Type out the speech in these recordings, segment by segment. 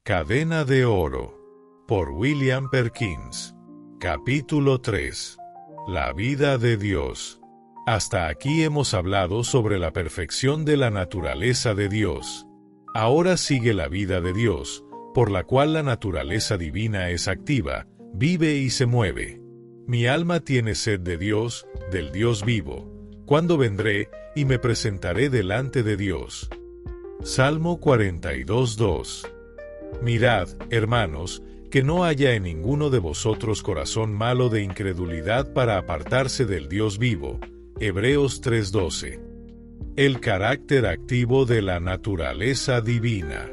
Cadena de oro. Por William Perkins. Capítulo 3. La vida de Dios. Hasta aquí hemos hablado sobre la perfección de la naturaleza de Dios. Ahora sigue la vida de Dios, por la cual la naturaleza divina es activa, vive y se mueve. Mi alma tiene sed de Dios, del Dios vivo. ¿Cuándo vendré y me presentaré delante de Dios? Salmo 42:2. Mirad, hermanos, que no haya en ninguno de vosotros corazón malo de incredulidad para apartarse del Dios vivo. Hebreos 3:12. El carácter activo de la naturaleza divina.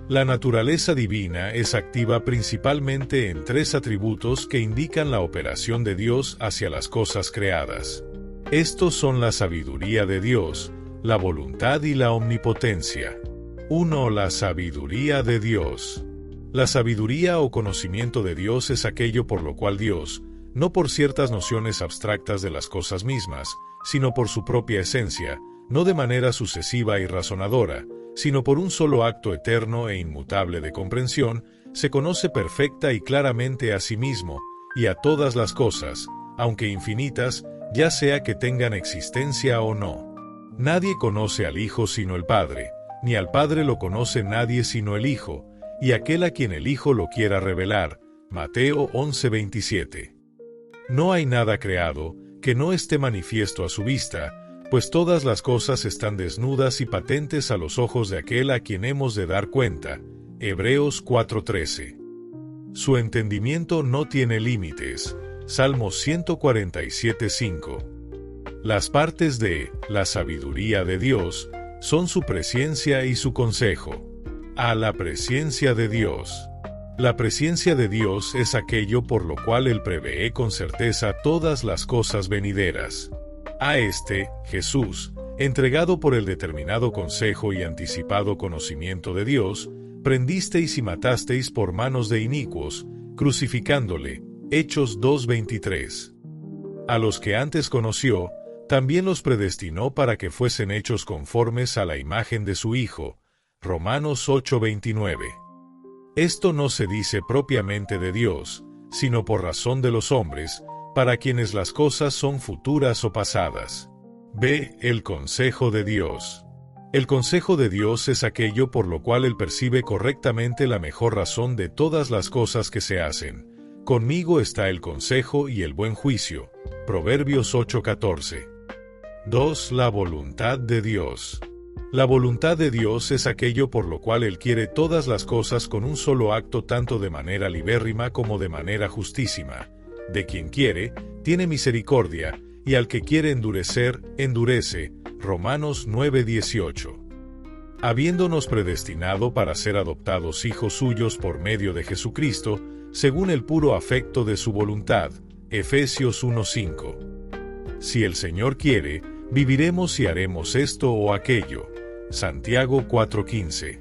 La naturaleza divina es activa principalmente en tres atributos que indican la operación de Dios hacia las cosas creadas. Estos son la sabiduría de Dios, la voluntad y la omnipotencia. 1. La sabiduría de Dios. La sabiduría o conocimiento de Dios es aquello por lo cual Dios, no por ciertas nociones abstractas de las cosas mismas, sino por su propia esencia, no de manera sucesiva y razonadora, sino por un solo acto eterno e inmutable de comprensión, se conoce perfecta y claramente a sí mismo, y a todas las cosas, aunque infinitas, ya sea que tengan existencia o no. Nadie conoce al Hijo sino el Padre, ni al Padre lo conoce nadie sino el Hijo, y aquel a quien el Hijo lo quiera revelar. Mateo 11:27. No hay nada creado que no esté manifiesto a su vista, pues todas las cosas están desnudas y patentes a los ojos de aquel a quien hemos de dar cuenta. Hebreos 4:13. Su entendimiento no tiene límites. Salmo 147:5. Las partes de la sabiduría de Dios son su presciencia y su consejo. A la presciencia de Dios. La presciencia de Dios es aquello por lo cual Él prevé con certeza todas las cosas venideras. A este, Jesús, entregado por el determinado consejo y anticipado conocimiento de Dios, prendisteis y matasteis por manos de inicuos, crucificándole. Hechos 2:23. A los que antes conoció, también los predestinó para que fuesen hechos conformes a la imagen de su Hijo. Romanos 8:29. Esto no se dice propiamente de Dios, sino por razón de los hombres, para quienes las cosas son futuras o pasadas. B. El consejo de Dios. El consejo de Dios es aquello por lo cual Él percibe correctamente la mejor razón de todas las cosas que se hacen. Conmigo está el consejo y el buen juicio. Proverbios 8:14. 2. La voluntad de Dios. La voluntad de Dios es aquello por lo cual Él quiere todas las cosas con un solo acto, tanto de manera libérrima como de manera justísima. De quien quiere, tiene misericordia, y al que quiere endurecer, endurece. Romanos 9:18. Habiéndonos predestinado para ser adoptados hijos suyos por medio de Jesucristo, según el puro afecto de su voluntad. Efesios 1:5. Si el Señor quiere, viviremos y haremos esto o aquello. Santiago 4:15.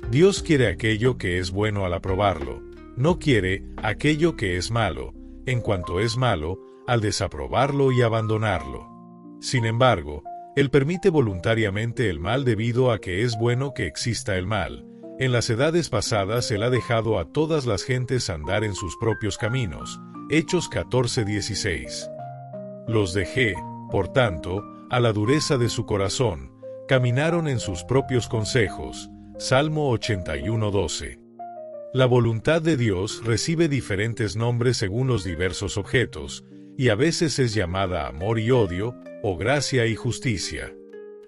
Dios quiere aquello que es bueno al aprobarlo, no quiere aquello que es malo, en cuanto es malo, al desaprobarlo y abandonarlo. Sin embargo, Él permite voluntariamente el mal debido a que es bueno que exista el mal. En las edades pasadas Él ha dejado a todas las gentes andar en sus propios caminos. Hechos 14:16. Los dejé, por tanto, a la dureza de su corazón, caminaron en sus propios consejos. Salmo 81:12. La voluntad de Dios recibe diferentes nombres según los diversos objetos, y a veces es llamada amor y odio, o gracia y justicia.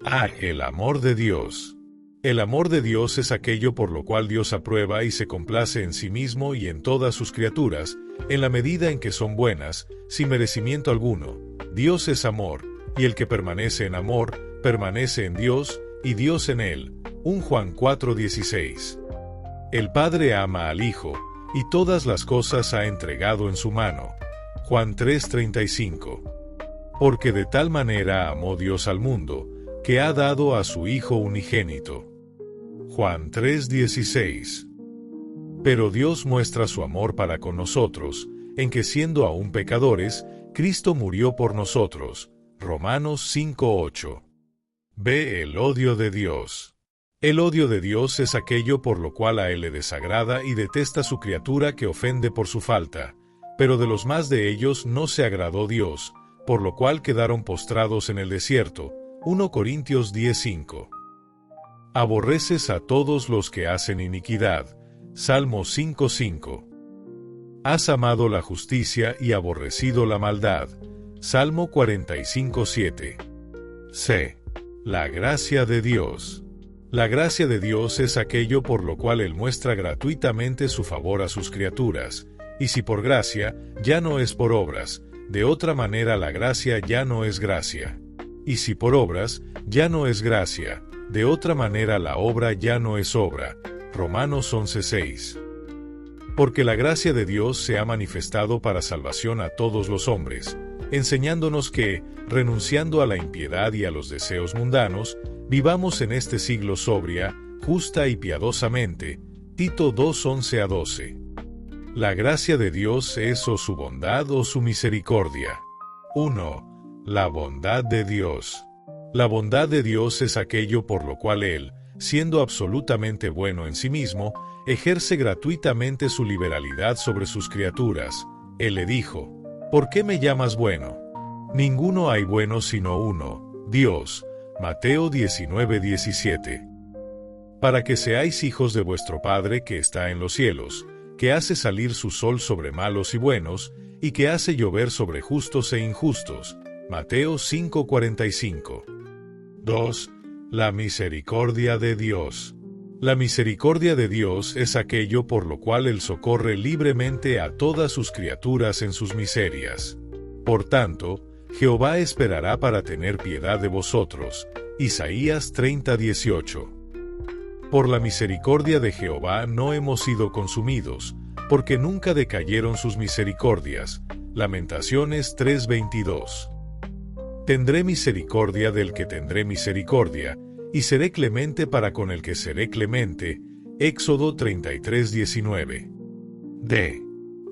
A. El amor de Dios. El amor de Dios es aquello por lo cual Dios aprueba y se complace en sí mismo y en todas sus criaturas, en la medida en que son buenas, sin merecimiento alguno. Dios es amor, y el que permanece en amor, permanece en Dios, y Dios en él. 1 Juan 4:16. El Padre ama al Hijo, y todas las cosas ha entregado en su mano. Juan 3:35. Porque de tal manera amó Dios al mundo, que ha dado a su Hijo unigénito. Juan 3:16. Pero Dios muestra su amor para con nosotros, en que siendo aún pecadores, Cristo murió por nosotros. Romanos 5:8. B. El odio de Dios. El odio de Dios es aquello por lo cual a él le desagrada y detesta su criatura que ofende por su falta, pero de los más de ellos no se agradó Dios, por lo cual quedaron postrados en el desierto. 1 Corintios 10:5. Aborreces a todos los que hacen iniquidad. Salmo 5:5. Has amado la justicia y aborrecido la maldad. Salmo 45:7. C. La gracia de Dios. La gracia de Dios es aquello por lo cual Él muestra gratuitamente su favor a sus criaturas, y si por gracia, ya no es por obras, de otra manera la gracia ya no es gracia. Y si por obras, ya no es gracia, de otra manera la obra ya no es obra. Romanos 11:6. Porque la gracia de Dios se ha manifestado para salvación a todos los hombres, enseñándonos que, renunciando a la impiedad y a los deseos mundanos, vivamos en este siglo sobria, justa y piadosamente. Tito 2:11-12. La gracia de Dios es o su bondad o su misericordia. 1. La bondad de Dios. La bondad de Dios es aquello por lo cual Él, siendo absolutamente bueno en sí mismo, ejerce gratuitamente su liberalidad sobre sus criaturas. Él le dijo: ¿Por qué me llamas bueno? Ninguno hay bueno sino uno, Dios. Mateo 19:17. Para que seáis hijos de vuestro Padre que está en los cielos, que hace salir su sol sobre malos y buenos, y que hace llover sobre justos e injustos. Mateo 5:45. 2. La misericordia de Dios. La misericordia de Dios es aquello por lo cual Él socorre libremente a todas sus criaturas en sus miserias. Por tanto, Jehová esperará para tener piedad de vosotros. Isaías 30:18. Por la misericordia de Jehová no hemos sido consumidos, porque nunca decayeron sus misericordias. Lamentaciones 3:22. Tendré misericordia del que tendré misericordia, y seré clemente para con el que seré clemente. Éxodo 33:19. D.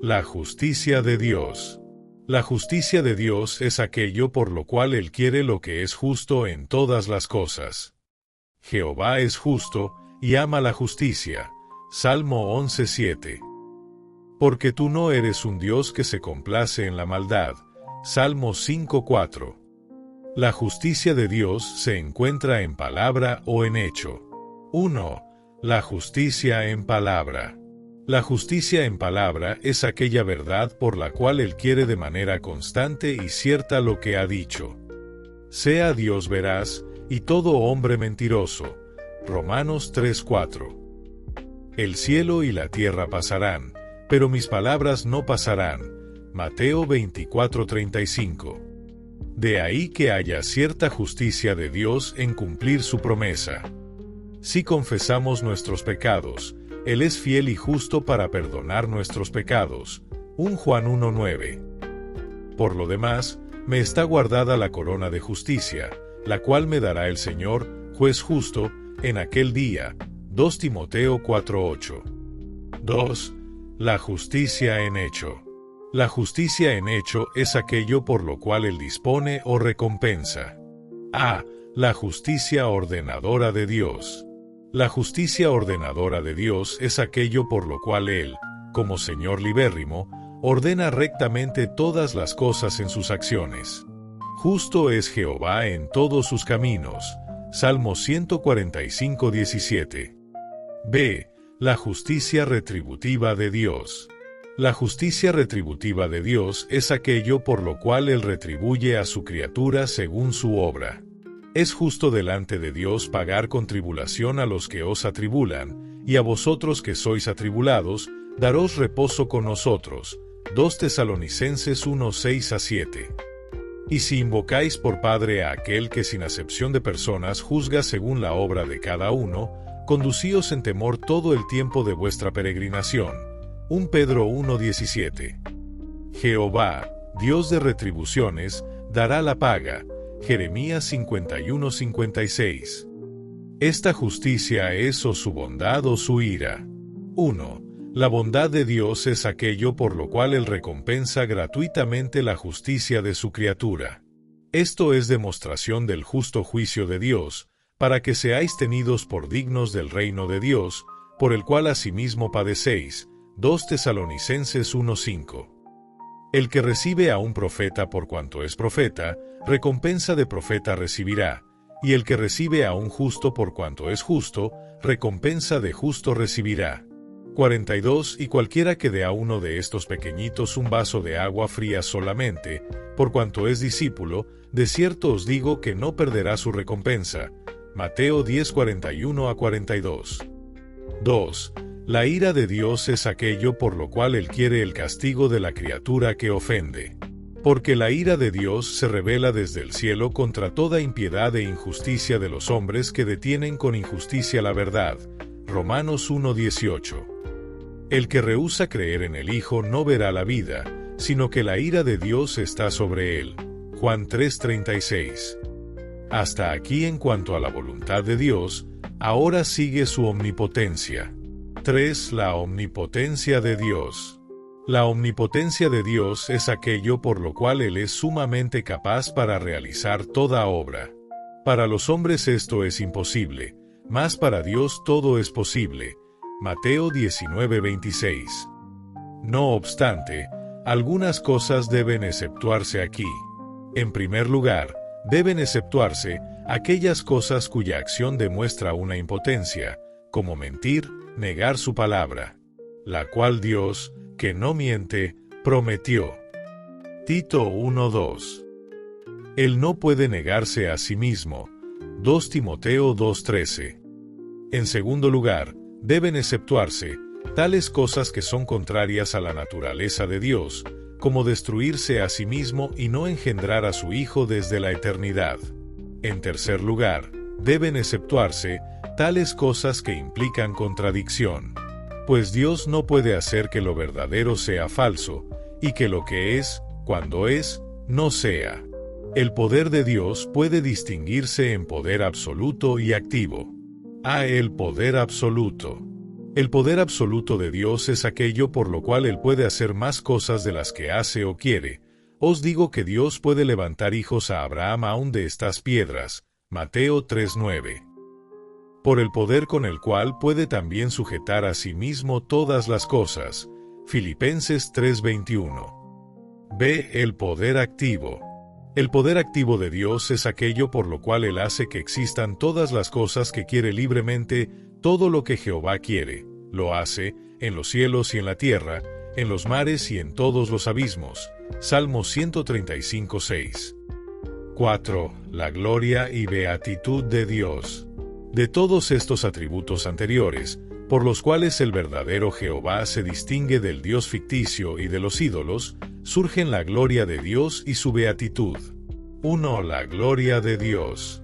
La justicia de Dios. La justicia de Dios es aquello por lo cual Él quiere lo que es justo en todas las cosas. Jehová es justo, y ama la justicia. Salmo 11:7. Porque tú no eres un Dios que se complace en la maldad. Salmo 5:4. La justicia de Dios se encuentra en palabra o en hecho. 1. La justicia en palabra. La justicia en palabra es aquella verdad por la cual Él quiere de manera constante y cierta lo que ha dicho. Sea Dios veraz, y todo hombre mentiroso. Romanos 3:4. El cielo y la tierra pasarán, pero mis palabras no pasarán. Mateo 24:35. De ahí que haya cierta justicia de Dios en cumplir su promesa. Si confesamos nuestros pecados, Él es fiel y justo para perdonar nuestros pecados. 1 Juan 1:9. Por lo demás, me está guardada la corona de justicia, la cual me dará el Señor, juez justo, en aquel día. 2 Timoteo 4:8. 2. La justicia en hecho. La justicia en hecho es aquello por lo cual Él dispone o recompensa. A. La justicia ordenadora de Dios. La justicia ordenadora de Dios es aquello por lo cual Él, como Señor libérrimo, ordena rectamente todas las cosas en sus acciones. Justo es Jehová en todos sus caminos. Salmo 145:17. B. La justicia retributiva de Dios. La justicia retributiva de Dios es aquello por lo cual Él retribuye a su criatura según su obra. Es justo delante de Dios pagar con tribulación a los que os atribulan, y a vosotros que sois atribulados, daros reposo con nosotros. 2 Tesalonicenses 1:6-7. Y si invocáis por Padre a aquel que sin acepción de personas juzga según la obra de cada uno, conducíos en temor todo el tiempo de vuestra peregrinación. 1 Pedro 1:17. Jehová, Dios de retribuciones, dará la paga. Jeremías 51:56. Esta justicia es o su bondad o su ira. 1. La bondad de Dios es aquello por lo cual Él recompensa gratuitamente la justicia de su criatura. Esto es demostración del justo juicio de Dios, para que seáis tenidos por dignos del reino de Dios, por el cual asimismo padecéis. 2 Tesalonicenses 1:5. El que recibe a un profeta por cuanto es profeta, recompensa de profeta recibirá, y el que recibe a un justo por cuanto es justo, recompensa de justo recibirá. 42 Y cualquiera que dé a uno de estos pequeñitos un vaso de agua fría solamente, por cuanto es discípulo, de cierto os digo que no perderá su recompensa. Mateo 10:41-42. 2. La ira de Dios es aquello por lo cual Él quiere el castigo de la criatura que ofende. Porque la ira de Dios se revela desde el cielo contra toda impiedad e injusticia de los hombres que detienen con injusticia la verdad. Romanos 1:18. El que rehúsa creer en el Hijo no verá la vida, sino que la ira de Dios está sobre él. Juan 3:36. Hasta aquí en cuanto a la voluntad de Dios, ahora sigue su omnipotencia. 3. La omnipotencia de Dios. La omnipotencia de Dios es aquello por lo cual Él es sumamente capaz para realizar toda obra. Para los hombres esto es imposible, mas para Dios todo es posible. Mateo 19:26. No obstante, algunas cosas deben exceptuarse aquí. En primer lugar, deben exceptuarse aquellas cosas cuya acción demuestra una impotencia, como mentir, negar su palabra, la cual Dios, que no miente, prometió. Tito 1:2. Él no puede negarse a sí mismo. 2 Timoteo 2:13. En segundo lugar, deben exceptuarse tales cosas que son contrarias a la naturaleza de Dios, como destruirse a sí mismo y no engendrar a su Hijo desde la eternidad. En tercer lugar, deben exceptuarse tales cosas que implican contradicción. Pues Dios no puede hacer que lo verdadero sea falso, y que lo que es, cuando es, no sea. El poder de Dios puede distinguirse en poder absoluto y activo. El poder absoluto. El poder absoluto de Dios es aquello por lo cual Él puede hacer más cosas de las que hace o quiere. Os digo que Dios puede levantar hijos a Abraham aún de estas piedras. Mateo 3:9. Por el poder con el cual puede también sujetar a sí mismo todas las cosas. Filipenses 3:21. B. El poder activo. El poder activo de Dios es aquello por lo cual Él hace que existan todas las cosas que quiere libremente. Todo lo que Jehová quiere, lo hace, en los cielos y en la tierra, en los mares y en todos los abismos. Salmo 135:6. 4. La gloria y beatitud de Dios. De todos estos atributos anteriores, por los cuales el verdadero Jehová se distingue del Dios ficticio y de los ídolos, surgen la gloria de Dios y su beatitud. 1. La gloria de Dios.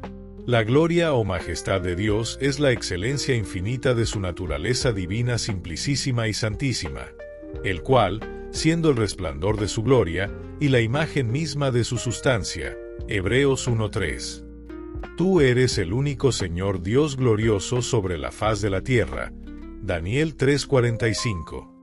La gloria o majestad de Dios es la excelencia infinita de su naturaleza divina simplicísima y santísima, el cual, siendo el resplandor de su gloria, y la imagen misma de su sustancia. Hebreos 1:3. Tú eres el único Señor Dios glorioso sobre la faz de la tierra. Daniel 3:45.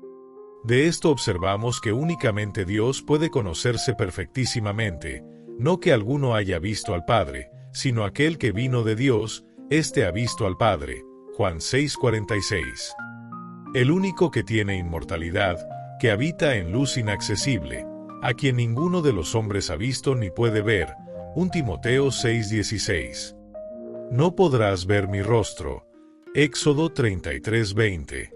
De esto observamos que únicamente Dios puede conocerse perfectísimamente, no que alguno haya visto al Padre, sino aquel que vino de Dios, éste ha visto al Padre. Juan 6:46. El único que tiene inmortalidad, que habita en luz inaccesible, a quien ninguno de los hombres ha visto ni puede ver. 1 Timoteo 6:16. No podrás ver mi rostro. Éxodo 33:20.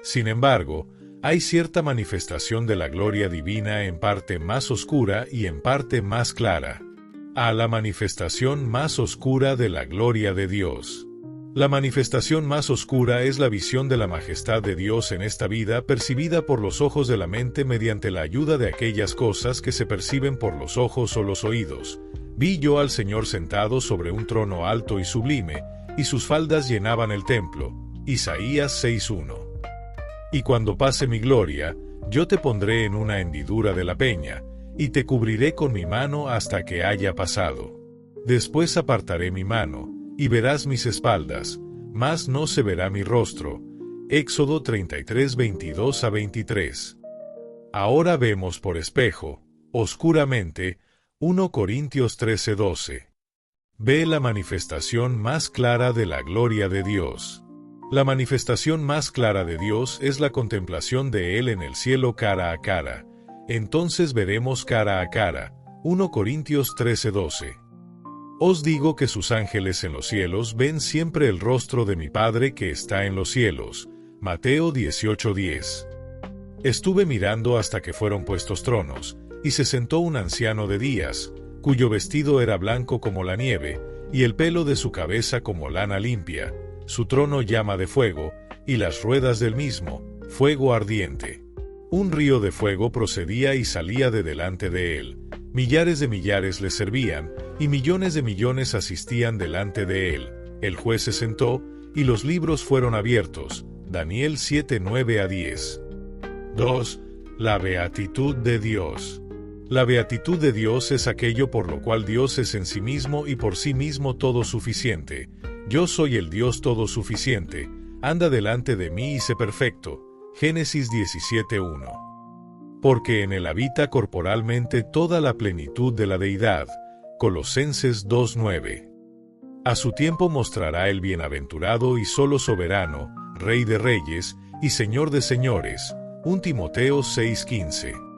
Sin embargo, hay cierta manifestación de la gloria divina en parte más oscura y en parte más clara. A la manifestación más oscura de la gloria de Dios. La manifestación más oscura es la visión de la majestad de Dios en esta vida percibida por los ojos de la mente mediante la ayuda de aquellas cosas que se perciben por los ojos o los oídos. Vi yo al Señor sentado sobre un trono alto y sublime, y sus faldas llenaban el templo. Isaías 6:1. Y cuando pase mi gloria, yo te pondré en una hendidura de la peña, y te cubriré con mi mano hasta que haya pasado. Después apartaré mi mano, y verás mis espaldas, mas no se verá mi rostro. Éxodo 33:22-23. Ahora vemos por espejo, oscuramente, 1 Corintios 13:12. Ve la manifestación más clara de la gloria de Dios. La manifestación más clara de Dios es la contemplación de Él en el cielo cara a cara. Entonces veremos cara a cara. 1 Corintios 13:12. Os digo que sus ángeles en los cielos ven siempre el rostro de mi Padre que está en los cielos. Mateo 18:10. Estuve mirando hasta que fueron puestos tronos, y se sentó un anciano de días, cuyo vestido era blanco como la nieve, y el pelo de su cabeza como lana limpia, su trono llama de fuego, y las ruedas del mismo, fuego ardiente. Un río de fuego procedía y salía de delante de él. Millares de millares le servían, y millones de millones asistían delante de él. El juez se sentó, y los libros fueron abiertos. Daniel 7:9-10. 2. La beatitud de Dios. La beatitud de Dios es aquello por lo cual Dios es en sí mismo y por sí mismo todo suficiente. Yo soy el Dios todo suficiente. Anda delante de mí y sé perfecto. Génesis 17:1. Porque en él habita corporalmente toda la plenitud de la deidad. Colosenses 2:9. A su tiempo mostrará el bienaventurado y solo soberano, Rey de reyes y Señor de señores. 1 Timoteo 6:15.